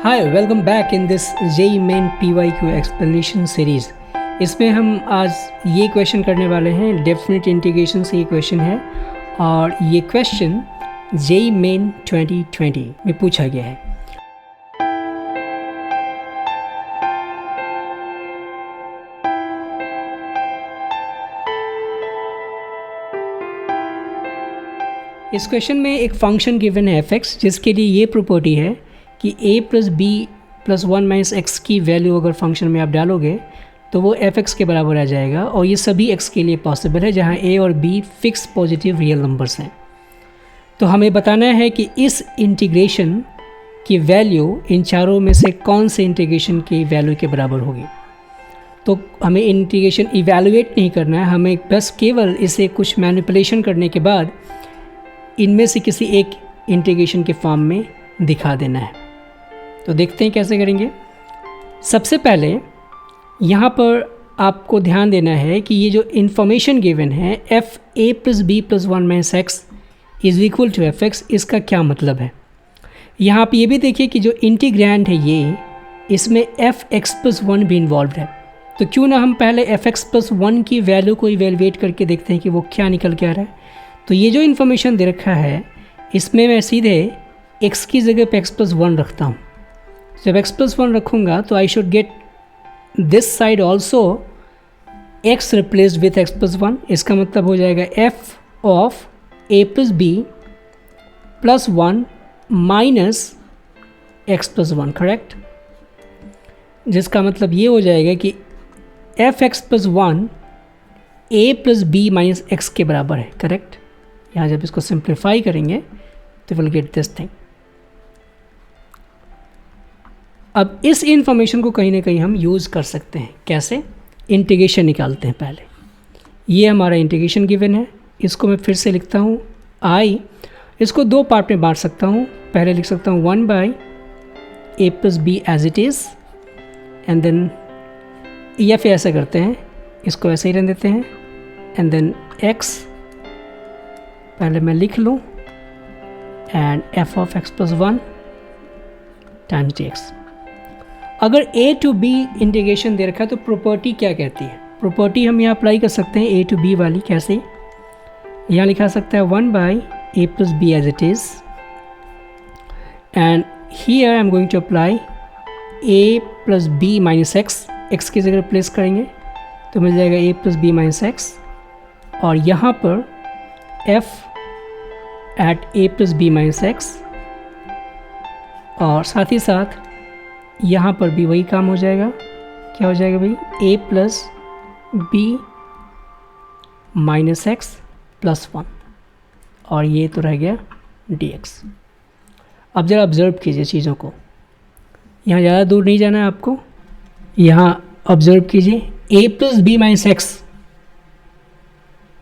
Hi welcome back in this JEE main PYQ explanation series. इसमें हम आज ये क्वेश्चन करने वाले हैं, डेफिनेट इंटीग्रेशन से ये क्वेश्चन है और ये क्वेश्चन जेई मेन 2020 में पूछा गया है। इस क्वेश्चन में एक फंक्शन गिवन है f(x) जिसके लिए ये प्रॉपर्टी है कि a plus B plus 1 minus x की वैल्यू अगर फंक्शन में आप डालोगे तो वो f(x) के बराबर आ जाएगा और ये सभी x के लिए पॉसिबल है जहाँ a और b fix positive real numbers हैं। तो हमें बताना है कि इस इंटीग्रेशन की वैल्यू इन चारों में से कौन से इंटीग्रेशन की वैल्यू के बराबर होगी। तो हमें इंटीग्रेशन इवैल्यूएट नहीं करना है, हमें बस केवल इसे कुछ मैनिपुलेशन करने के बाद इनमें से किसी एक इंटीग्रेशन के फॉर्म में दिखा देना है। तो देखते हैं कैसे करेंगे। सबसे पहले यहाँ पर आपको ध्यान देना है कि ये जो इन्फॉर्मेशन गिवन है F A plus B plus 1 minus x is equal to f(x), इसका क्या मतलब है। यहाँ आप ये भी देखिए कि जो इंटीग्रैंड है ये, इसमें f(x) प्लस 1 भी इन्वॉल्व है। तो क्यों ना हम पहले f(x) प्लस 1 की वैल्यू को इवेलुएट करके देखते हैं कि वो क्या निकल के आ रहा है। तो ये जो इन्फॉर्मेशन दे रखा है इसमें मैं सीधे x की जगह पे x प्लस 1 रखता हूँ। जब x प्लस 1 रखूँगा तो I should get this side also x replaced with x plus 1। इसका मतलब हो जाएगा f of a plus B plus 1 minus x plus 1, correct. जिसका मतलब ये हो जाएगा कि f(x) plus 1 a plus B minus x के बराबर है, करेक्ट। यहाँ जब इसको सिंप्लीफाई करेंगे तो विल गेट दिस थिंग। अब इस इंफॉर्मेशन को कहीं ना कहीं हम यूज़ कर सकते हैं। कैसे? इंटीग्रेशन निकालते हैं पहले। ये हमारा इंटीग्रेशन गिवन है, इसको मैं फिर से लिखता हूँ आई। इसको दो पार्ट में बांट सकता हूँ। पहले लिख सकता हूँ 1 by A plus B as it is and then, या फिर ऐसा करते हैं, इसको ऐसे ही रहने देते हैं एंड देन x पहले मैं लिख लूँ and f of x plus 1 times dx। अगर a टू b इंटीग्रेशन दे रखा है तो प्रॉपर्टी क्या कहती है। प्रॉपर्टी हम यहाँ अप्लाई कर सकते हैं a टू b वाली। कैसे? यहाँ लिखा सकता है 1 by A plus B as it is and here I am going to apply a plus B minus x की जगह रिप्लेस करेंगे तो मिल जाएगा a plus B minus x और यहाँ पर f at a plus B minus x और साथ ही साथ यहाँ पर भी वही काम हो जाएगा। क्या हो जाएगा भाई? a plus B minus x plus 1 और ये तो रह गया dx। अब ज़रा ऑब्ज़र्व कीजिए चीज़ों को, यहाँ ज़्यादा दूर नहीं जाना है आपको। यहाँ ऑब्ज़र्व कीजिए a plus B minus x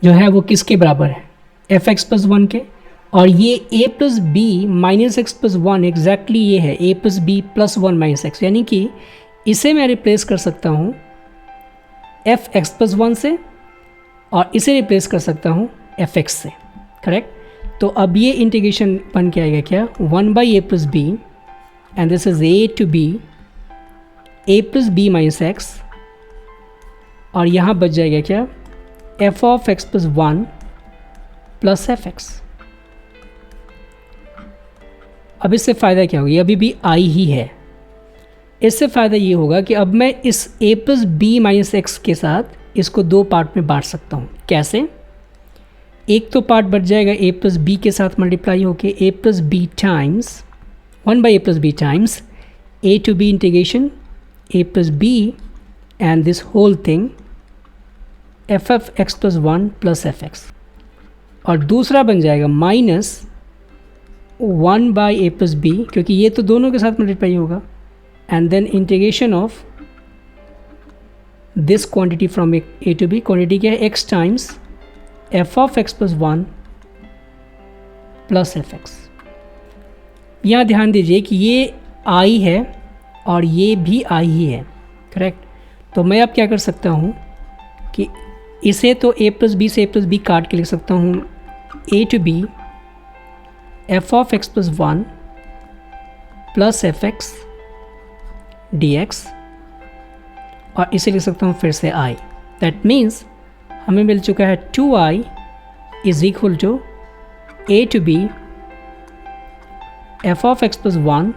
जो है वो किसके बराबर है? f(x) प्लस 1 के। और ये a plus B minus x plus 1 exactly ये है a plus B plus 1 minus x, यानी कि इसे मैं रिप्लेस कर सकता हूँ f(x) प्लस 1 से और इसे रिप्लेस कर सकता हूँ f(x) से, करेक्ट। तो अब ये इंटीग्रेशन बन के आएगा क्या? 1 by A plus b and this is a to b a plus B minus x और यहाँ बच जाएगा क्या? f of x plus 1 plus f(x). अब इससे फ़ायदा क्या होगा? ये अभी भी आई ही है। इससे फ़ायदा ये होगा कि अब मैं इस a plus B minus x के साथ इसको दो पार्ट में बांट सकता हूँ। कैसे? एक तो पार्ट बच जाएगा a प्लस बी के साथ मल्टीप्लाई होके a plus b times 1 by A plus b times a to b integration a plus b and this whole thing f of x plus 1 plus f(x) और दूसरा बन जाएगा minus 1 by A plus b, क्योंकि ये तो दोनों के साथ मल्टीप्लाई होगा and then integration of this quantity from a to b. Quantity क्या है? x times f of x plus 1 plus f(x). यहाँ ध्यान दीजिए कि ये आई है और ये भी आई ही है, करेक्ट। तो मैं अब क्या कर सकता हूँ कि इसे तो a प्लस बी से a प्लस बी काट के लिख सकता हूँ a to b f of x plus 1 plus f(x) dx और इसे लिख सकता हूँ फिर से i। दैट मीन्स हमें मिल चुका है 2i is equal to a to b f of x plus 1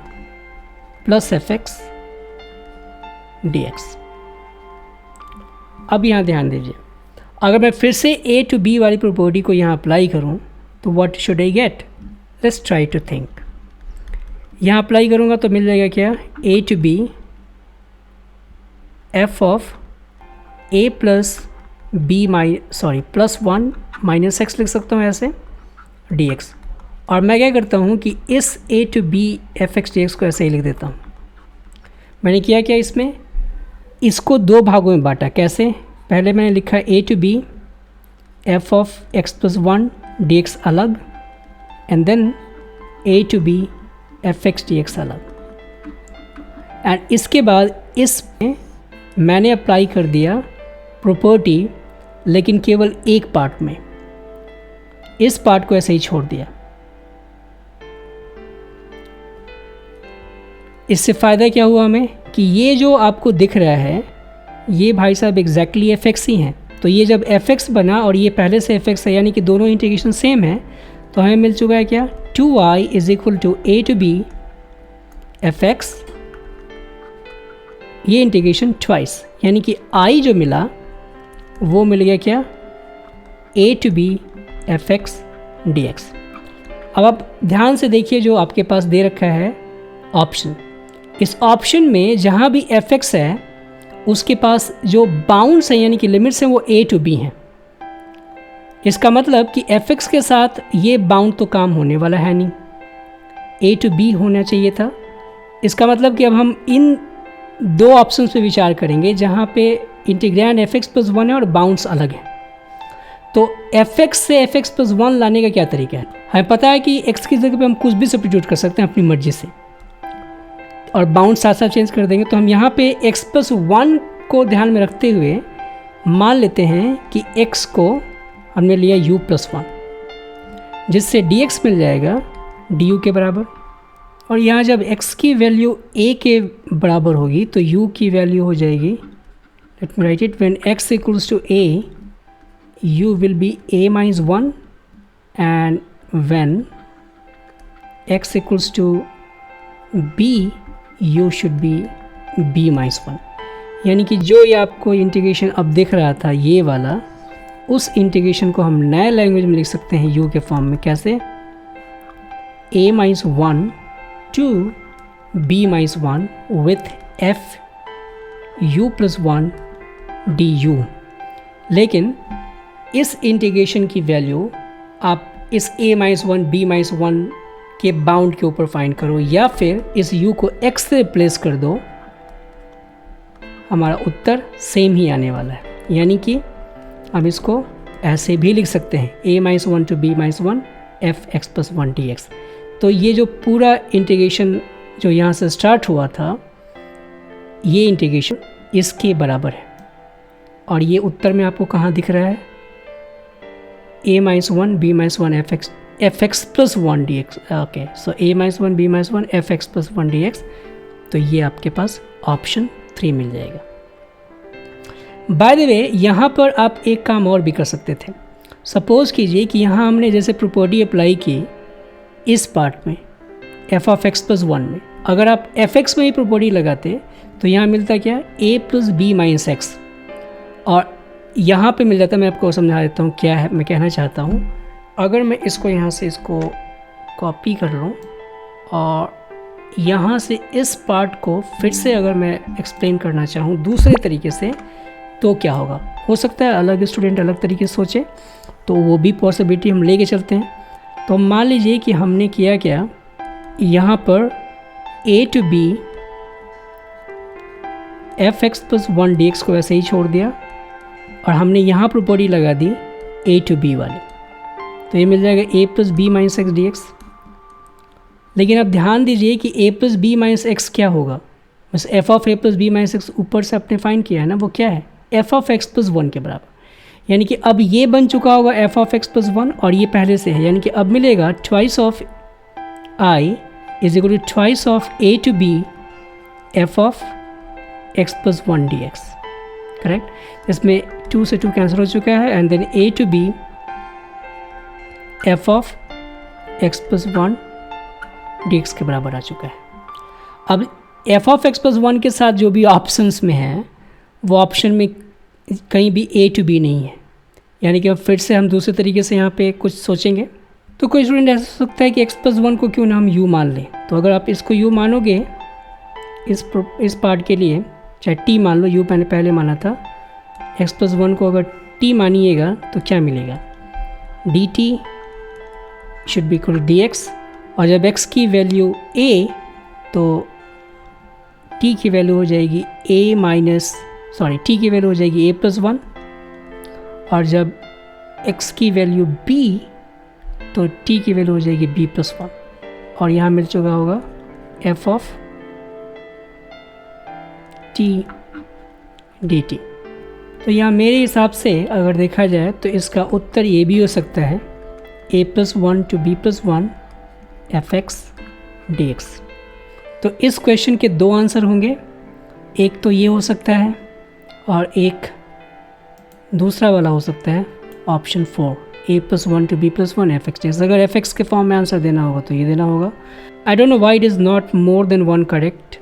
plus fx dx। अब यहाँ ध्यान दीजिए, अगर मैं फिर से a to b वाली प्रॉपर्टी को यहाँ अप्लाई करूँ तो what should I get? Let's try to think. यहाँ अप्लाई करूँगा तो मिल जाएगा क्या? a to b f of a plus b plus 1 minus x लिख सकता हूँ ऐसे dx। और मैं क्या करता हूँ कि इस a to b f x dx को ऐसे ही लिख देता हूँ। मैंने किया क्या इसमें? इसको दो भागों में बांटा। कैसे? पहले मैंने लिखा a to b f of x plus 1 dx अलग and then a to b f x dx अलग। एंड इसके बाद इसमें मैंने अप्लाई कर दिया प्रॉपर्टी, लेकिन केवल एक पार्ट में। इस पार्ट को ऐसे ही छोड़ दिया। इससे फ़ायदा क्या हुआ हमें कि ये जो आपको दिख रहा है ये भाई साहब एग्जैक्टली एफ एक्स ही हैं। तो ये जब एफ एक्स बना और ये पहले से एफ एक्स है, यानी कि दोनों इंटीग्रेशन सेम है, तो हमें मिल चुका है क्या? 2i is equal to a to b f x, ये इंटीग्रेशन ट्वाइस, यानी कि i जो मिला वो मिल गया क्या? a to b f x d x. अब आप ध्यान से देखिए जो आपके पास दे रखा है ऑप्शन। इस ऑप्शन में जहाँ भी एफ एक्स है उसके पास जो बाउंड्स हैं यानी कि लिमिट्स हैं वो a to b हैं। इसका मतलब कि एफ एक्स के साथ ये बाउंड तो काम होने वाला है नहीं, a to b होना चाहिए था। इसका मतलब कि अब हम इन दो ऑप्शंस पे विचार करेंगे जहाँ पे इंटीग्रैंड एफ एक्स प्लस 1 है और बाउंड्स अलग हैं। तो एफ एक्स से एफ एक्स प्लस 1 लाने का क्या तरीका है? हमें पता है कि x की जगह पे हम कुछ भी सब्स्टिट्यूट कर सकते हैं अपनी मर्जी से और बाउंड साथ साथ चेंज कर देंगे। तो हम यहाँ पे x प्लस 1 को ध्यान में रखते हुए मान लेते हैं कि x को हमने लिया u प्लस 1, जिससे dx मिल जाएगा du के बराबर। और यहाँ जब x की वैल्यू a के बराबर होगी तो u की वैल्यू हो जाएगी, let me write it, when x equals to a u will be a minus 1 and when x equals to b u should be b minus 1। यानी कि जो ये आपको इंटीग्रेशन अब दिख रहा था ये वाला, उस इंटीग्रेशन को हम नए लैंग्वेज में लिख सकते हैं u के फॉर्म में। कैसे? a minus 1 to b minus 1 with f u plus 1 du। लेकिन इस इंटीग्रेशन की वैल्यू आप इस a माइनस 1 b माइनस 1 के बाउंड के ऊपर फाइंड करो या फिर इस u को x से रिप्लेस कर दो, हमारा उत्तर सेम ही आने वाला है। यानी कि हम इसको ऐसे भी लिख सकते हैं a minus 1 to b minus 1 f x plus 1 dx। तो ये जो पूरा इंटीग्रेशन जो यहाँ से स्टार्ट हुआ था ये इंटीग्रेशन इसके बराबर है। और ये उत्तर में आपको कहाँ दिख रहा है? a minus 1 b minus 1 F x plus 1 dx। Okay, so a minus 1 b minus 1 F x plus 1 dx। तो ये आपके पास ऑप्शन 3 मिल जाएगा। बाय द वे यहाँ पर आप एक काम और भी कर सकते थे। सपोज़ कीजिए कि यहाँ हमने जैसे प्रॉपर्टी अप्लाई की इस पार्ट में एफ ऑफ एक्स प्लस 1 में, अगर आप एफ एक्स में ही प्रॉपर्टी लगाते तो यहाँ मिलता क्या? a plus B minus x, और यहाँ पे मिल जाता। मैं आपको समझा देता हूँ क्या है मैं कहना चाहता हूँ। अगर मैं इसको यहाँ से इसको कॉपी कर लूँ और यहाँ से इस पार्ट को फिर से अगर मैं एक्सप्लेन करना चाहूँ दूसरे तरीके से तो क्या होगा? हो सकता है अलग स्टूडेंट अलग तरीके से सोचे, तो वो भी पॉसिबिलिटी हम लेके चलते हैं। तो मान लीजिए कि हमने किया क्या, यहाँ पर a to b f x plus 1 dx को ऐसे ही छोड़ दिया और हमने यहाँ प्रॉपर्टी लगा दी a to b वाली, तो ये मिल जाएगा a plus B minus x d x. लेकिन अब ध्यान दीजिए कि a plus B minus x क्या होगा? बस f of a plus B minus x ऊपर से आपने फाइंड किया है ना, वो क्या है? एफ ऑफ एक्स प्लस 1 के बराबर। यानी कि अब ये बन चुका होगा एफ ऑफ एक्स प्लस 1 और ये पहले से है, यानी कि अब मिलेगा twice of i is equal to twice of a to b f of x plus one d x, correct. इसमें 2 से 2 कैंसिल हो चुका है and then a to b f of x plus one d x के बराबर आ चुका है। अब f of x plus one के साथ जो भी ऑप्शंस में है वो ऑप्शन में कहीं भी a टू b नहीं है, यानी कि अब फिर से हम दूसरे तरीके से यहाँ पे कुछ सोचेंगे। तो कोई स्टूडेंट ऐसा हो सकता है कि x प्लस वन को क्यों ना हम u मान लें। तो अगर आप इसको u मानोगे इस पार्ट के लिए, चाहे t मान लो, u मैंने पहले माना था, x प्लस वन को अगर t मानिएगा तो क्या मिलेगा, dt should be equal to dx, और जब x की वैल्यू a तो t की वैल्यू हो जाएगी t की वैल्यू हो जाएगी a प्लस वन, और जब x की वैल्यू b तो t की वैल्यू हो जाएगी b प्लस वन, और यहाँ मिल चुका होगा f ऑफ t dt। तो यहाँ मेरे हिसाब से अगर देखा जाए तो इसका उत्तर ये भी हो सकता है a plus one to b plus one f x d x. तो इस क्वेश्चन के दो आंसर होंगे, एक तो ये हो सकता है और एक दूसरा वाला हो सकता है option 4, a plus one to b plus one f x d x. अगर एफ एक्स के फॉर्म में आंसर देना होगा तो ये देना होगा। I don't know why it is not more than one correct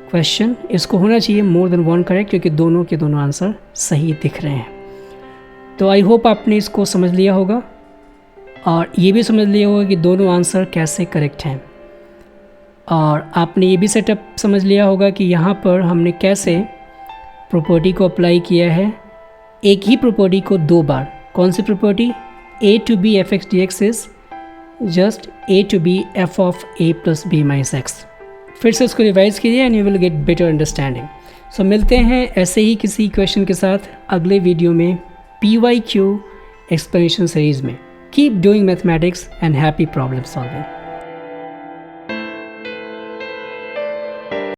question, इसको होना चाहिए मोर देन वन करेक्ट, क्योंकि दोनों के दोनों आंसर सही दिख रहे हैं। तो आई होप आपने इसको समझ लिया होगा और ये भी समझ लिया होगा कि दोनों आंसर कैसे करेक्ट हैं, और आपने ये भी सेटअप समझ लिया होगा कि यहाँ पर हमने कैसे प्रॉपर्टी को अप्लाई किया है, एक ही प्रॉपर्टी को दो बार। कौन सी प्रॉपर्टी, a to b f x d x is just a to b f of a plus B minus x. फिर से इसको रिवाइज कीजिए and you will get better understanding. So मिलते हैं ऐसे ही किसी क्वेश्चन के साथ अगले वीडियो में PYQ एक्सप्लेनेशन सीरीज़ में। Keep doing mathematics and happy problem solving.